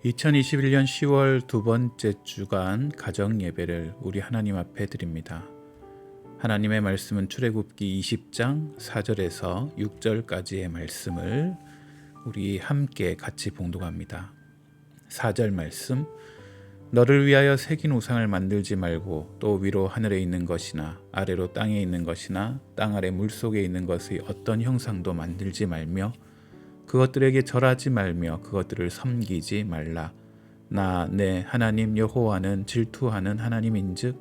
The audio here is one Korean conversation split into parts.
2021년 10월 두 번째 주간 가정 예배를 우리 하나님 앞에 드립니다. 하나님의 말씀은 출애굽기 20장 4절에서 6절까지의 말씀을 우리 함께 같이 봉독합니다. 4절 말씀, 너를 위하여 새긴 우상을 만들지 말고 또 위로 하늘에 있는 것이나 아래로 땅에 있는 것이나 땅 아래 물속에 있는 것의 어떤 형상도 만들지 말며 그것들에게 절하지 말며 그것들을 섬기지 말라. 나 내 하나님 여호와는 질투하는 하나님인즉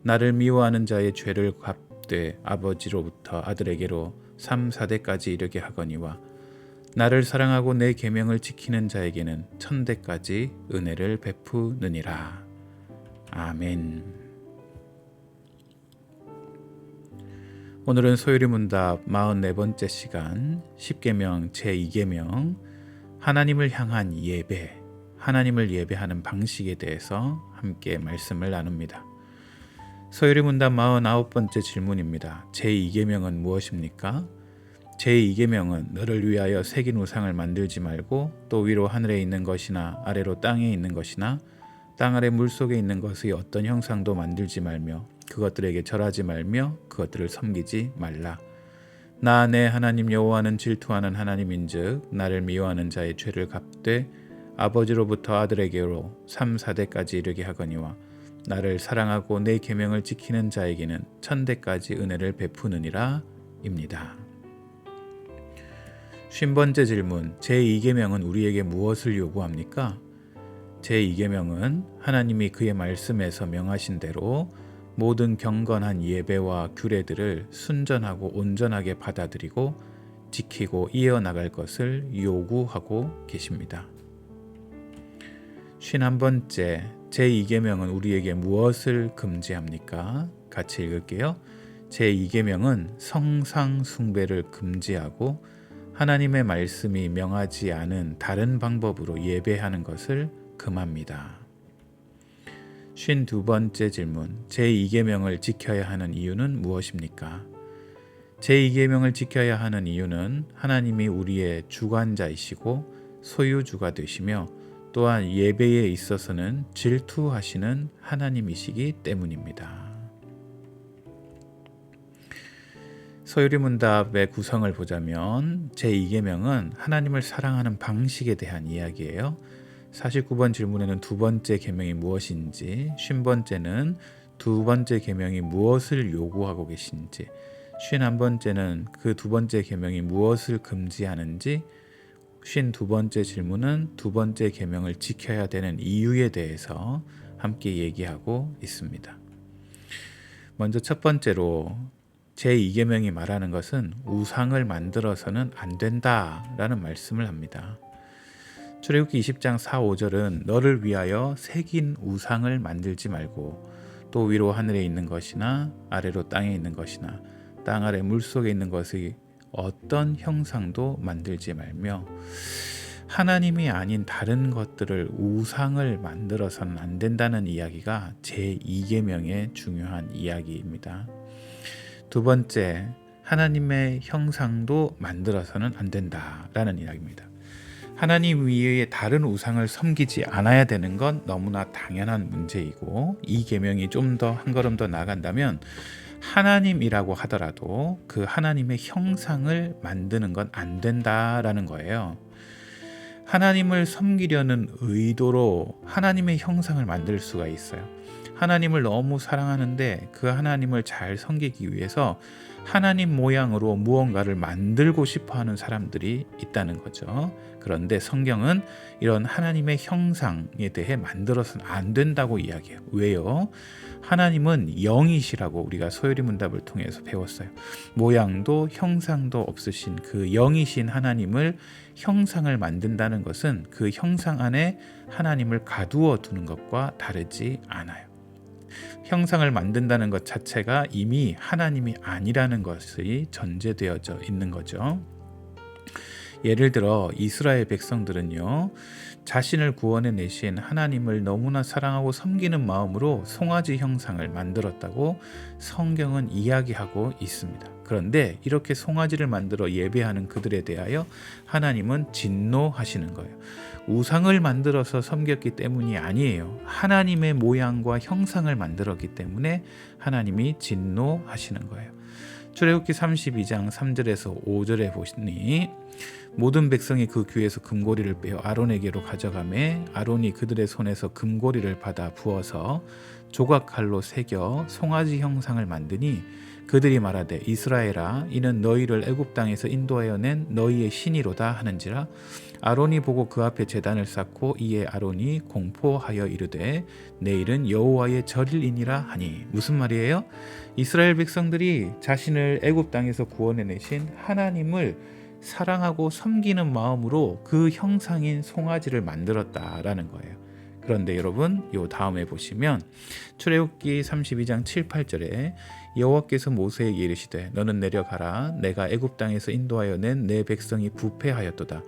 나를 미워하는 자의 죄를 갚되 아버지로부터 아들에게로 3, 4대까지 이르게 하거니와 나를 사랑하고 내 계명을 지키는 자에게는 1000대까지 은혜를 베푸느니라. 아멘. 오늘은 소요리 문답 44번째 시간 10계명 제2계명 하나님을 향한 예배, 하나님을 예배하는 방식에 대해서 함께 말씀을 나눕니다. 소요리 문답 49번째 질문입니다. 제2계명은 무엇입니까? 제2계명은 너를 위하여 새긴 우상을 만들지 말고 또 위로 하늘에 있는 것이나 아래로 땅에 있는 것이나 땅 아래 물속에 있는 것의 어떤 형상도 만들지 말며 그것들에게 절하지 말며 그것들을 섬기지 말라. 나 내 하나님 여호와는 질투하는 하나님인즉 나를 미워하는 자의 죄를 갚되 아버지로부터 아들에게로 3, 4대까지 이르게 하거니와 나를 사랑하고 내 계명을 지키는 자에게는 1000대까지 은혜를 베푸느니라 입니다. 50번째 질문, 제2계명은 우리에게 무엇을 요구합니까? 제2계명은 하나님이 그의 말씀에서 명하신 대로 모든 경건한 예배와 규례들을 순전하고 온전하게 받아들이고 지키고 이어나갈 것을 요구하고 계십니다. 51번째, 제2계명은 우리에게 무엇을 금지합니까? 같이 읽을게요. 제2계명은 성상 숭배를 금지하고 하나님의 말씀이 명하지 않은 다른 방법으로 예배하는 것을 금합니다. 52번째 질문, 제2계명을 지켜야 하는 이유는 무엇입니까? 제2계명을 지켜야 하는 이유는 하나님이 우리의 주관자이시고 소유주가 되시며 또한 예배에 있어서는 질투하시는 하나님이시기 때문입니다. 소요리 문답의 구성을 보자면 제2계명은 하나님을 사랑하는 방식에 대한 이야기예요. 49번 질문에는 두 번째 계명이 무엇인지, 50번째는 두 번째 계명이 무엇을 요구하고 계신지, 51번째는 그 두 번째 계명이 무엇을 금지하는지, 52번째 질문은 두 번째 계명을 지켜야 되는 이유에 대해서 함께 얘기하고 있습니다. 먼저 첫 번째로 제2계명이 말하는 것은 우상을 만들어서는 안 된다라는 말씀을 합니다. 출애굽기 20장 4, 5절은 너를 위하여 새긴 우상을 만들지 말고 또 위로 하늘에 있는 것이나 아래로 땅에 있는 것이나 땅 아래 물속에 있는 것의 어떤 형상도 만들지 말며 하나님이 아닌 다른 것들을 우상을 만들어서는 안 된다는 이야기가 제2계명의 중요한 이야기입니다. 두 번째, 하나님의 형상도 만들어서는 안 된다라는 이야기입니다. 하나님 위에 다른 우상을 섬기지 않아야 되는 건 너무나 당연한 문제이고 이 계명이 좀 더 한 걸음 더 나아간다면 하나님이라고 하더라도 그 하나님의 형상을 만드는 건 안 된다라는 거예요. 하나님을 섬기려는 의도로 하나님의 형상을 만들 수가 있어요. 하나님을 너무 사랑하는데 그 하나님을 잘 섬기기 위해서 하나님 모양으로 무언가를 만들고 싶어하는 사람들이 있다는 거죠. 그런데 성경은 이런 하나님의 형상에 대해 만들어서는 안 된다고 이야기해요. 왜요? 하나님은 영이시라고 우리가 소요리 문답을 통해서 배웠어요. 모양도 형상도 없으신 그 영이신 하나님을 형상을 만든다는 것은 그 형상 안에 하나님을 가두어 두는 것과 다르지 않아요. 형상을 만든다는 것 자체가 이미 하나님이 아니라는 것이 전제되어져 있는 거죠. 예를 들어 이스라엘 백성들은요, 자신을 구원해 내신 하나님을 너무나 사랑하고 섬기는 마음으로 송아지 형상을 만들었다고 성경은 이야기하고 있습니다. 그런데 이렇게 송아지를 만들어 예배하는 그들에 대하여 하나님은 진노하시는 거예요. 우상을 만들어서 섬겼기 때문이 아니에요. 하나님의 모양과 형상을 만들었기 때문에 하나님이 진노하시는 거예요. 출애굽기 32장 3절에서 5절에 보시니 모든 백성이 그 귀에서 금고리를 빼어 아론에게로 가져가매 아론이 그들의 손에서 금고리를 받아 부어서 조각칼로 새겨 송아지 형상을 만드니 그들이 말하되 이스라엘아 이는 너희를 애굽 땅에서 인도하여 낸 너희의 신이로다 하는지라. 아론이 보고 그 앞에 제단을 쌓고 이에 아론이 공포하여 이르되 내일은 여호와의 절일이니라 하니. 무슨 말이에요? 이스라엘 백성들이 자신을 애굽 땅에서 구원해 내신 하나님을 사랑하고 섬기는 마음으로 그 형상인 송아지를 만들었다라는 거예요. 그런데 여러분, 요 다음에 보시면 출애굽기 32장 7, 8절에 여호와께서 모세에게 이르시되 너는 내려가라. 내가 애굽 땅에서 인도하여 낸 내 백성이 부패하였도다.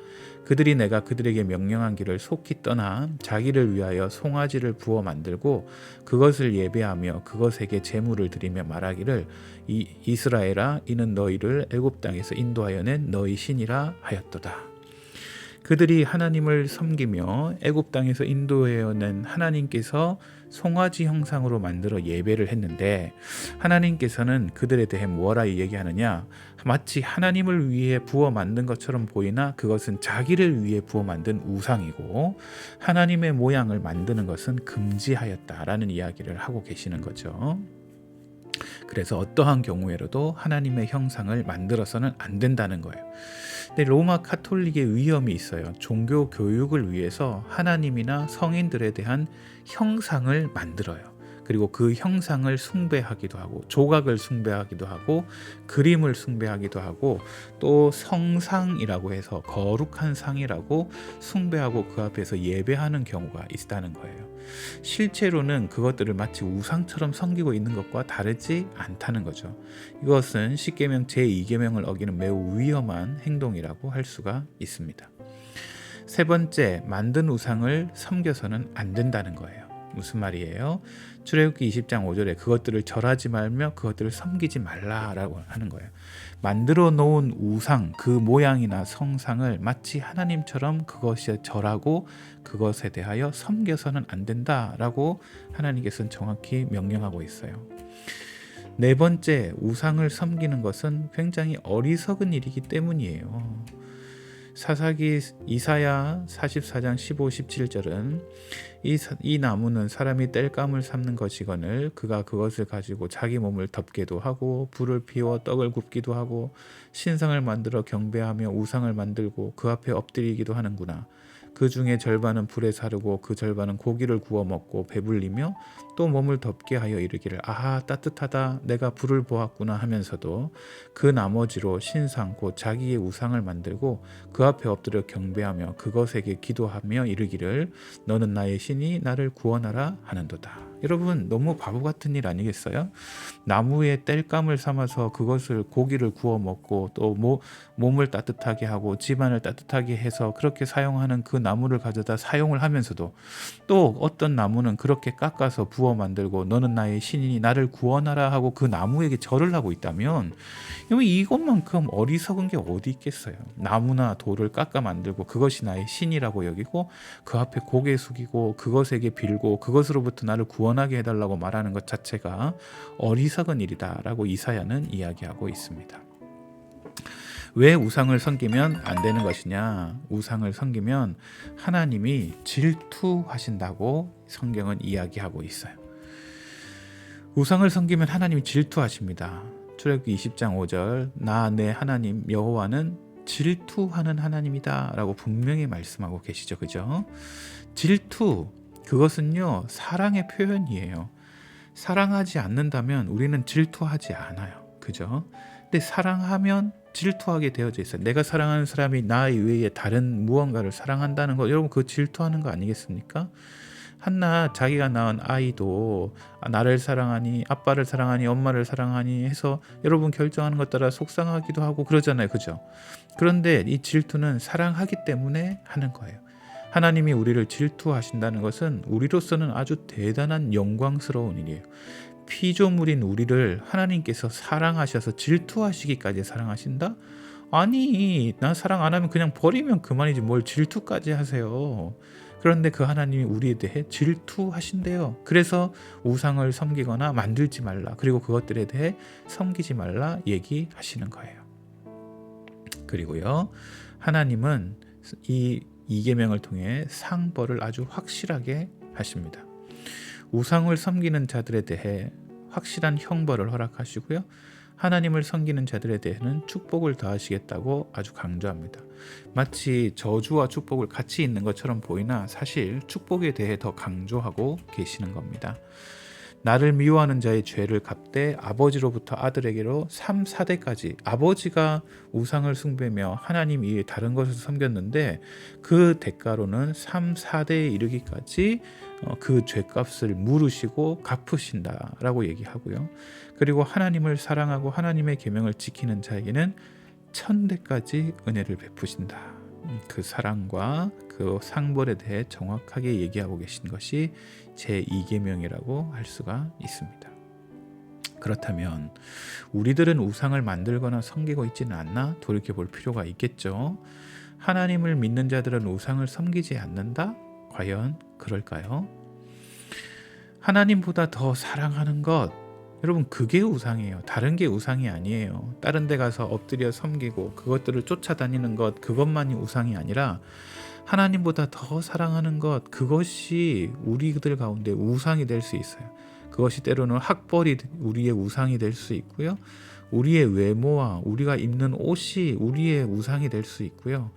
그들이 내가 그들에게 명령한 길을 속히 떠나 자기를 위하여 송아지를 부어 만들고 그것을 예배하며 그것에게 제물을 드리며 말하기를 이스라엘아 이는 너희를 애굽 땅에서 인도하여 낸 너희 신이라 하였도다. 그들이 하나님을 섬기며 애굽 땅에서 인도해낸 하나님께서 송아지 형상으로 만들어 예배를 했는데 하나님께서는 그들에 대해 뭐라 얘기하느냐? 마치 하나님을 위해 부어 만든 것처럼 보이나 그것은 자기를 위해 부어 만든 우상이고 하나님의 모양을 만드는 것은 금지하였다라는 이야기를 하고 계시는 거죠. 그래서 어떠한 경우에라도 하나님의 형상을 만들어서는 안 된다는 거예요. 근데 로마 카톨릭의 위험이 있어요. 종교 교육을 위해서 하나님이나 성인들에 대한 형상을 만들어요. 그리고 그 형상을 숭배하기도 하고 조각을 숭배하기도 하고 그림을 숭배하기도 하고 또 성상이라고 해서 거룩한 상이라고 숭배하고 그 앞에서 예배하는 경우가 있다는 거예요. 실제로는 그것들을 마치 우상처럼 섬기고 있는 것과 다르지 않다는 거죠. 이것은 십계명 제2계명을 어기는 매우 위험한 행동이라고 할 수가 있습니다. 세 번째, 만든 우상을 섬겨서는 안 된다는 거예요. 무슨 말이에요? 출애굽기 20장 5절에 그것들을 절하지 말며 그것들을 섬기지 말라라고 하는 거예요. 만들어 놓은 우상, 그 모양이나 성상을 마치 하나님처럼 그것이 절하고 그것에 대하여 섬겨서는 안 된다라고 하나님께서는 정확히 명령하고 있어요. 네 번째, 우상을 섬기는 것은 굉장히 어리석은 일이기 때문이에요. 사사기 이사야 44장 15, 17절은 이 나무는 사람이 땔감을 삶는 것이거늘 그가 그것을 가지고 자기 몸을 덮게도 하고 불을 피워 떡을 굽기도 하고 신상을 만들어 경배하며 우상을 만들고 그 앞에 엎드리기도 하는구나. 그 중에 절반은 불에 사르고 그 절반은 고기를 구워 먹고 배불리며 또 몸을 덮게 하여 이르기를 아하 따뜻하다 내가 불을 보았구나 하면서도 그 나머지로 신상 곧 자기의 우상을 만들고 그 앞에 엎드려 경배하며 그것에게 기도하며 이르기를 너는 나의 신이 나를 구원하라 하는도다. 여러분 너무 바보 같은 일 아니겠어요? 나무에 땔감을 삼아서 그것을 고기를 구워 먹고 또 몸을 따뜻하게 하고 집안을 따뜻하게 해서 그렇게 사용하는 그 나무를 가져다 사용을 하면서도 또 어떤 나무는 그렇게 깎아서 부어 만들고 너는 나의 신이니 나를 구원하라 하고 그 나무에게 절을 하고 있다면 이것만큼 어리석은 게 어디 있겠어요? 나무나 돌을 깎아 만들고 그것이 나의 신이라고 여기고 그 앞에 고개 숙이고 그것에게 빌고 그것으로부터 나를 구원하게 해달라고 말하는 것 자체가 어리석은 일이다라고 이사야는 이야기하고 있습니다. 왜 우상을 섬기면 안 되는 것이냐? 우상을 섬기면 하나님이 질투하신다고 성경은 이야기하고 있어요. 우상을 섬기면 하나님이 질투하십니다. 출애굽기 20장 5절 나 내 하나님 여호와는 질투하는 하나님이다 라고 분명히 말씀하고 계시죠. 그죠? 질투 그것은요 사랑의 표현이에요. 사랑하지 않는다면 우리는 질투하지 않아요. 그죠? 근데 사랑하면 질투하게 되어져 있어요. 내가 사랑하는 사람이 나 이외에 다른 무언가를 사랑한다는 거 여러분 그 질투하는 거 아니겠습니까? 한나 자기가 낳은 아이도 나를 사랑하니, 아빠를 사랑하니, 엄마를 사랑하니 해서 여러분 결정하는 것 따라 속상하기도 하고 그러잖아요. 그죠? 그런데 이 질투는 사랑하기 때문에 하는 거예요. 하나님이 우리를 질투하신다는 것은 우리로서는 아주 대단한 영광스러운 일이에요. 피조물인 우리를 하나님께서 사랑하셔서 질투하시기까지 사랑하신다? 아니, 나 사랑 안 하면 그냥 버리면 그만이지 뭘 질투까지 하세요. 그런데 그 하나님이 우리에 대해 질투하신대요. 그래서 우상을 섬기거나 만들지 말라, 그리고 그것들에 대해 섬기지 말라 얘기하시는 거예요. 그리고요, 하나님은 이 이계명을 통해 상벌을 아주 확실하게 하십니다. 우상을 섬기는 자들에 대해 확실한 형벌을 허락하시고요, 하나님을 섬기는 자들에 대해는 축복을 더하시겠다고 아주 강조합니다. 마치 저주와 축복을 같이 있는 것처럼 보이나 사실 축복에 대해 더 강조하고 계시는 겁니다. 나를 미워하는 자의 죄를 갚되 아버지로부터 아들에게로 3, 4대까지, 아버지가 우상을 숭배며 하나님 이외에 다른 것을 섬겼는데 그 대가로는 3, 4대에 이르기까지 그 죄값을 물으시고 갚으신다라고 얘기하고요. 그리고 하나님을 사랑하고 하나님의 계명을 지키는 자에게는 1000대까지 은혜를 베푸신다. 그 사랑과 그 상벌에 대해 정확하게 얘기하고 계신 것이 제2계명이라고 할 수가 있습니다. 그렇다면 우리들은 우상을 만들거나 섬기고 있지는 않나 돌이켜볼 필요가 있겠죠. 하나님을 믿는 자들은 우상을 섬기지 않는다? 과연 그럴까요? 하나님보다 더 사랑하는 것, 여러분 그게 우상이에요. 다른 게 우상이 아니에요. 다른 데 가서 엎드려 섬기고 그것들을 쫓아다니는 것, 그것만이 우상이 아니라 하나님보다 더 사랑하는 것, 그것이 우리들 가운데 우상이 될 수 있어요. 그것이 때로는 학벌이 우리의 우상이 될 수 있고요, 우리의 외모와 우리가 입는 옷이 우리의 우상이 될 수 있고요,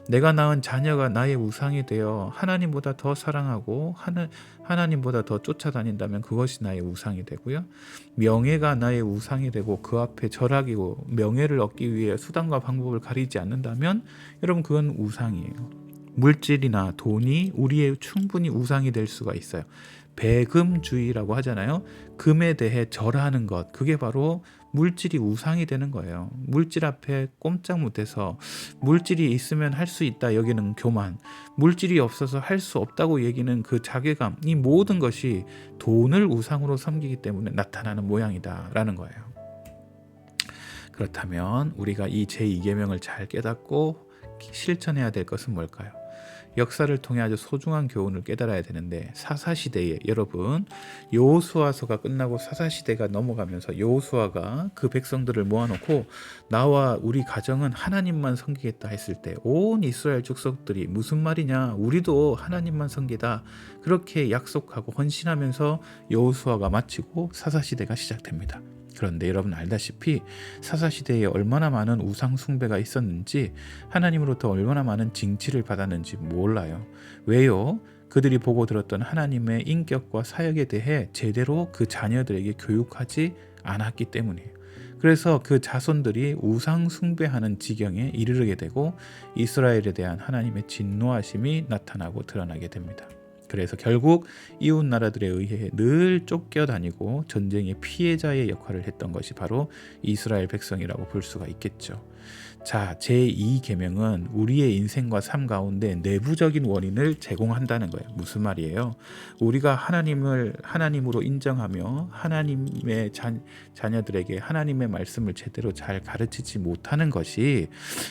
내가 낳은 자녀가 나의 우상이 되어 하나님보다 더 사랑하고 하나님보다 더 쫓아다닌다면 그것이 나의 우상이 되고요, 명예가 나의 우상이 되고 그 앞에 절하기고 명예를 얻기 위해 수단과 방법을 가리지 않는다면 여러분 그건 우상이에요. 물질이나 돈이 우리의 충분히 우상이 될 수가 있어요. 배금주의라고 하잖아요. 금에 대해 절하는 것, 그게 바로 물질이 우상이 되는 거예요. 물질 앞에 꼼짝 못해서 물질이 있으면 할 수 있다 여기는 교만, 물질이 없어서 할 수 없다고 얘기는 그 자괴감, 이 모든 것이 돈을 우상으로 섬기기 때문에 나타나는 모양이다라는 거예요. 그렇다면 우리가 이 제2계명을 잘 깨닫고 실천해야 될 것은 뭘까요? 역사를 통해 아주 소중한 교훈을 깨달아야 되는데, 사사시대에 여러분 여호수아서가 끝나고 사사시대가 넘어가면서 여호수아가 그 백성들을 모아놓고 나와 우리 가정은 하나님만 섬기겠다 했을 때 온 이스라엘 족속들이 무슨 말이냐, 우리도 하나님만 섬기다, 그렇게 약속하고 헌신하면서 여호수아가 마치고 사사시대가 시작됩니다. 그런데 여러분 알다시피 사사시대에 얼마나 많은 우상 숭배가 있었는지, 하나님으로부터 얼마나 많은 징치를 받았는지 몰라요. 왜요? 그들이 보고 들었던 하나님의 인격과 사역에 대해 제대로 그 자녀들에게 교육하지 않았기 때문이에요. 그래서 그 자손들이 우상 숭배하는 지경에 이르게 되고 이스라엘에 대한 하나님의 진노하심이 나타나고 드러나게 됩니다. 그래서 결국 이웃 나라들에 의해 늘 쫓겨다니고 전쟁의 피해자의 역할을 했던 것이 바로 이스라엘 백성이라고 볼 수가 있겠죠. 자, 제2계명은 우리의 인생과 삶 가운데 내부적인 원인을 제공한다는 거예요. 무슨 말이에요? 우리가 하나님을 하나님으로 인정하며 하나님의 자녀들에게 하나님의 말씀을 제대로 잘 가르치지 못하는 것이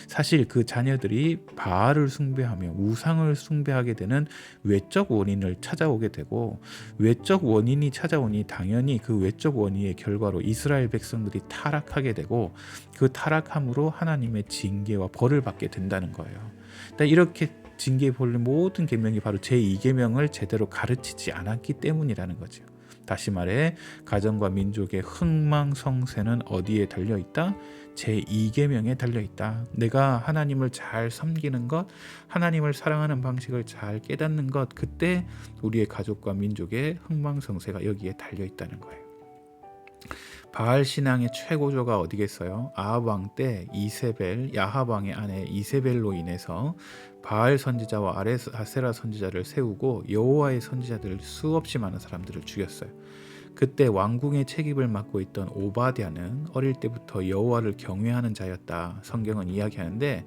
사실 그 자녀들이 바알을 숭배하며 우상을 숭배하게 되는 외적 원인을 찾아오게 되고, 외적 원인이 찾아오니 당연히 그 외적 원인의 결과로 이스라엘 백성들이 타락하게 되고 그 타락함으로 하나님의 징계와 벌을 받게 된다는 거예요. 이렇게 징계 벌 모든 계명이 바로 제2계명을 제대로 가르치지 않았기 때문이라는 거죠. 다시 말해 가정과 민족의 흥망성쇠는 어디에 달려있다? 제2계명에 달려있다. 내가 하나님을 잘 섬기는 것, 하나님을 사랑하는 방식을 잘 깨닫는 것, 그때 우리의 가족과 민족의 흥망성쇠가 여기에 달려있다는 거예요. 바알 신앙의 최고조가 어디겠어요? 아합 왕 때 이세벨, 야합 왕의 아내 이세벨로 인해서 바알 선지자와 아세라 선지자를 세우고 여호와의 선지자들 수없이 많은 사람들을 죽였어요. 그때 왕궁의 책임을 맡고 있던 오바댜는 어릴 때부터 여호와를 경외하는 자였다. 성경은 이야기하는데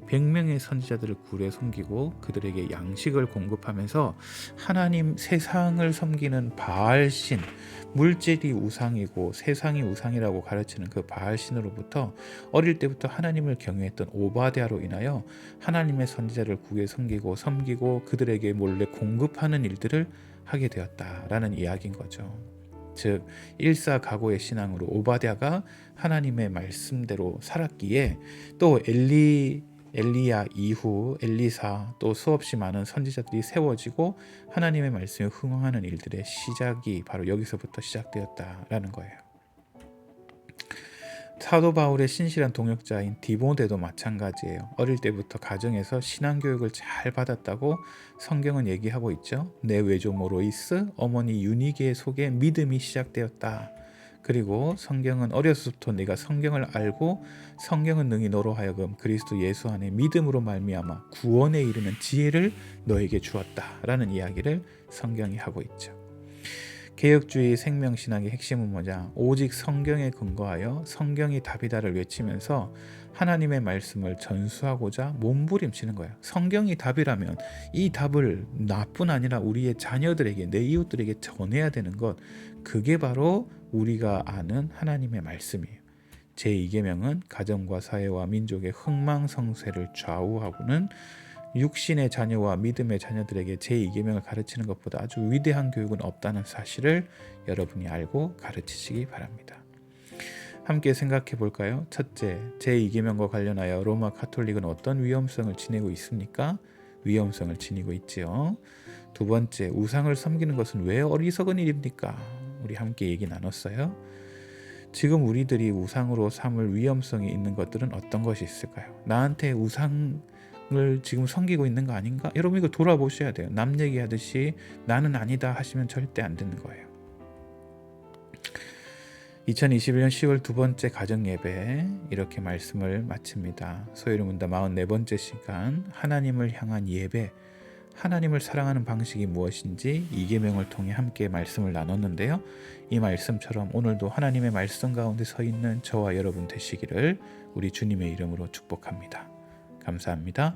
100명의 선지자들을 굴에 섬기고 그들에게 양식을 공급하면서 하나님 세상을 섬기는 바알신, 물질이 우상이고 세상이 우상이라고 가르치는 그 바알신으로부터 어릴 때부터 하나님을 경외했던 오바댜로 인하여 하나님의 선지자를 굴에 섬기고 그들에게 몰래 공급하는 일들을 하게 되었다라는 이야기인 거죠. 즉 일사각오의 신앙으로 오바댜가 하나님의 말씀대로 살았기에 또 엘리야 이후 엘리사 또 수없이 많은 선지자들이 세워지고 하나님의 말씀에 흥황하는 일들의 시작이 바로 여기서부터 시작되었다라는 거예요. 사도 바울의 신실한 동역자인 디모데도 마찬가지예요. 어릴 때부터 가정에서 신앙교육을 잘 받았다고 성경은 얘기하고 있죠. 내 외조모 로이스, 어머니 유니게의 속에 믿음이 시작되었다. 그리고 성경은 어려서부터 네가 성경을 알고 성경은 능히 너로 하여금 그리스도 예수 안에 믿음으로 말미암아 구원에 이르는 지혜를 너에게 주었다라는 이야기를 성경이 하고 있죠. 개혁주의 생명신학의 핵심은 뭐냐? 오직 성경에 근거하여 성경이 답이다를 외치면서 하나님의 말씀을 전수하고자 몸부림치는 거예요. 성경이 답이라면 이 답을 나뿐 아니라 우리의 자녀들에게, 내 이웃들에게 전해야 되는 것, 그게 바로 우리가 아는 하나님의 말씀이에요. 제2계명은 가정과 사회와 민족의 흥망성쇠를 좌우하고는 육신의 자녀와 믿음의 자녀들에게 제2계명을 가르치는 것보다 아주 위대한 교육은 없다는 사실을 여러분이 알고 가르치시기 바랍니다. 함께 생각해 볼까요? 첫째, 제2계명과 관련하여 로마 가톨릭은 어떤 위험성을 지니고 있습니까? 위험성을 지니고 있지요. 두 번째, 우상을 섬기는 것은 왜 어리석은 일입니까? 우리 함께 얘기 나눴어요. 지금 우리들이 우상으로 삼을 위험성이 있는 것들은 어떤 것이 있을까요? 나한테 우상을 지금 섬기고 있는 거 아닌가? 여러분 이거 돌아보셔야 돼요. 남 얘기하듯이 나는 아니다 하시면 절대 안 되는 거예요. 2021년 10월 두 번째 가정예배 이렇게 말씀을 마칩니다. 소요리 문답 44번째 시간 하나님을 향한 예배, 하나님을 사랑하는 방식이 무엇인지 2계명을 통해 함께 말씀을 나눴는데요. 이 말씀처럼 오늘도 하나님의 말씀 가운데 서 있는 저와 여러분 되시기를 우리 주님의 이름으로 축복합니다. 감사합니다.